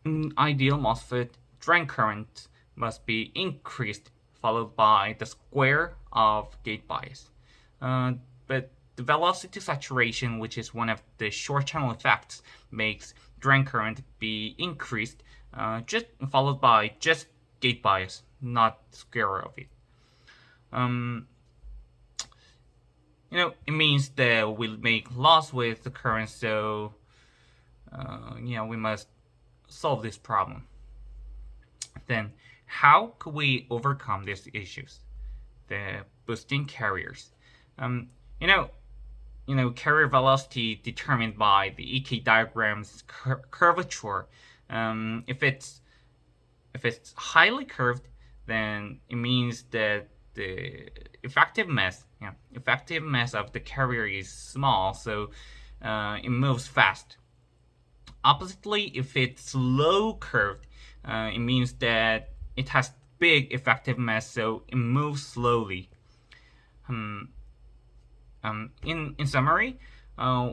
In ideal MOSFET, drain current must be increased followed by the square of gate bias. But the velocity saturation, which is one of the short channel effects, makes drain current be increased just followed by just gate bias, not square of it. It means that we'll make loss with the current, so we must solve this problem. Then, how could we overcome these issues? The boosting carriers. Carrier velocity determined by the EK diagram's curvature. If it's highly curved, then it means that the effective mass of the carrier is small, so it moves fast. Oppositely, if it's low curved, it means that it has big effective mass, so it moves slowly. In summary,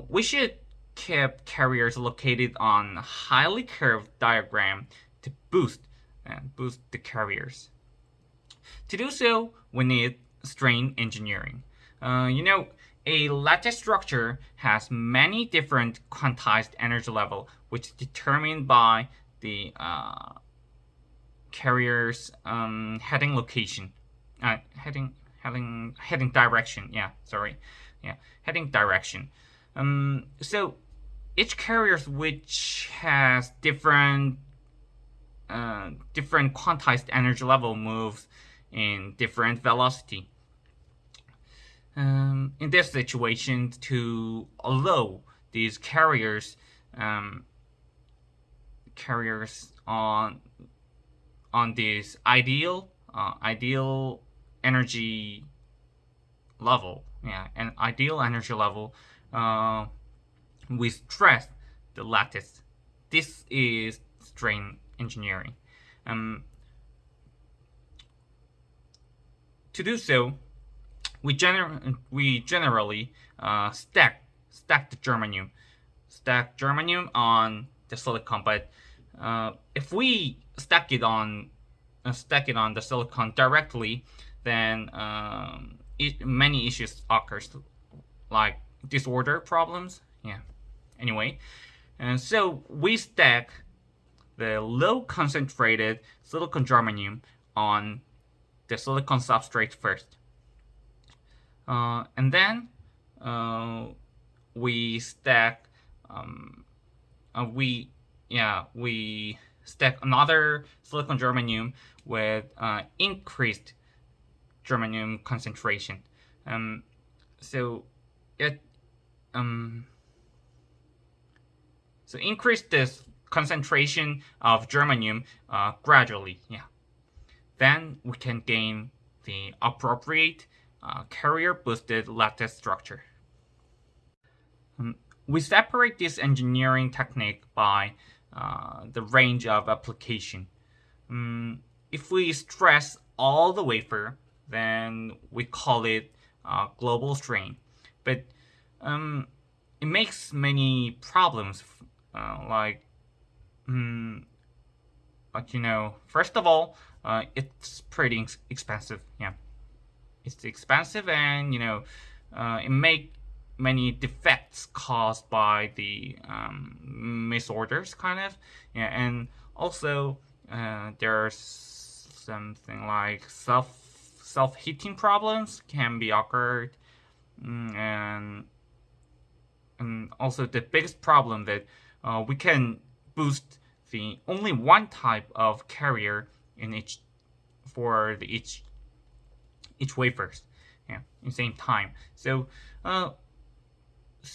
we should keep carriers located on highly curved diagram to boost the carriers. To do so, we need strain engineering. A lattice structure has many different quantized energy level, which is determined by the carrier's heading location, heading direction. Heading direction. So each carrier which has different quantized energy level moves in different velocity. In this situation, to allow these carriers on this ideal energy level, we stress the lattice. This is strain engineering. To do so, we generally stack the germanium on the silicon. But if we stack it on the silicon directly, then many issues occurs, like disorder problems. Anyway, and so we stack the low concentrated silicon germanium on the silicon substrate first. And then we stack we stack another silicon germanium with increased germanium concentration. So increase this concentration of germanium gradually. Then we can gain the appropriate carrier boosted lattice structure. We separate this engineering technique by the range of application. If we stress all the wafer, then we call it global strain. But it makes many problems, first of all, it's pretty expensive. It's expensive, and it make many defects caused by the misorders, kind of. And also there's something like self-heating problems can be occurred, and also the biggest problem that we can boost the only one type of carrier in each wafers, in the same time. So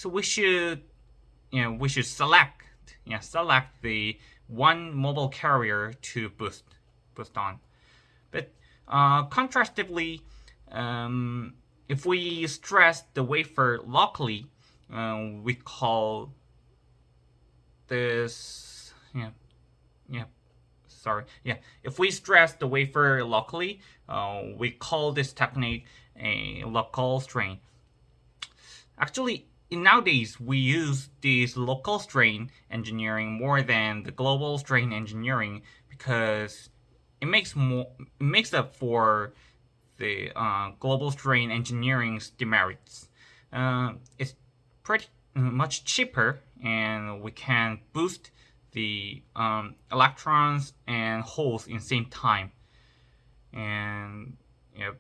we should select the one mobile carrier to boost on. But contrastively, if we stress the wafer locally, we call this if we stress the wafer locally, we call this technique a local strain. Actually, nowadays we use this local strain engineering more than the global strain engineering because it makes up for the global strain engineering's demerits. It's pretty much cheaper, and we can boost the electrons and holes in the same time. And yeah,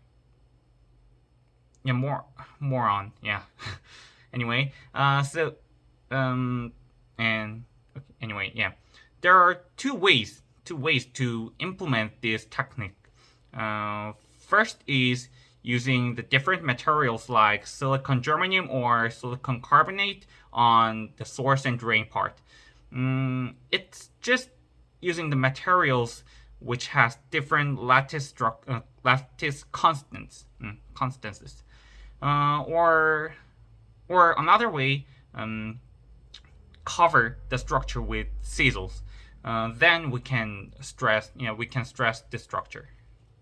yeah, more on yeah. Anyway, and okay, anyway, yeah, there are two ways to implement this technique. First is using the different materials like silicon germanium or silicon carbonate on the source and drain part. It's just using the materials which has different lattice constances. Or another way, cover the structure with sizzles. Then we can stress the structure.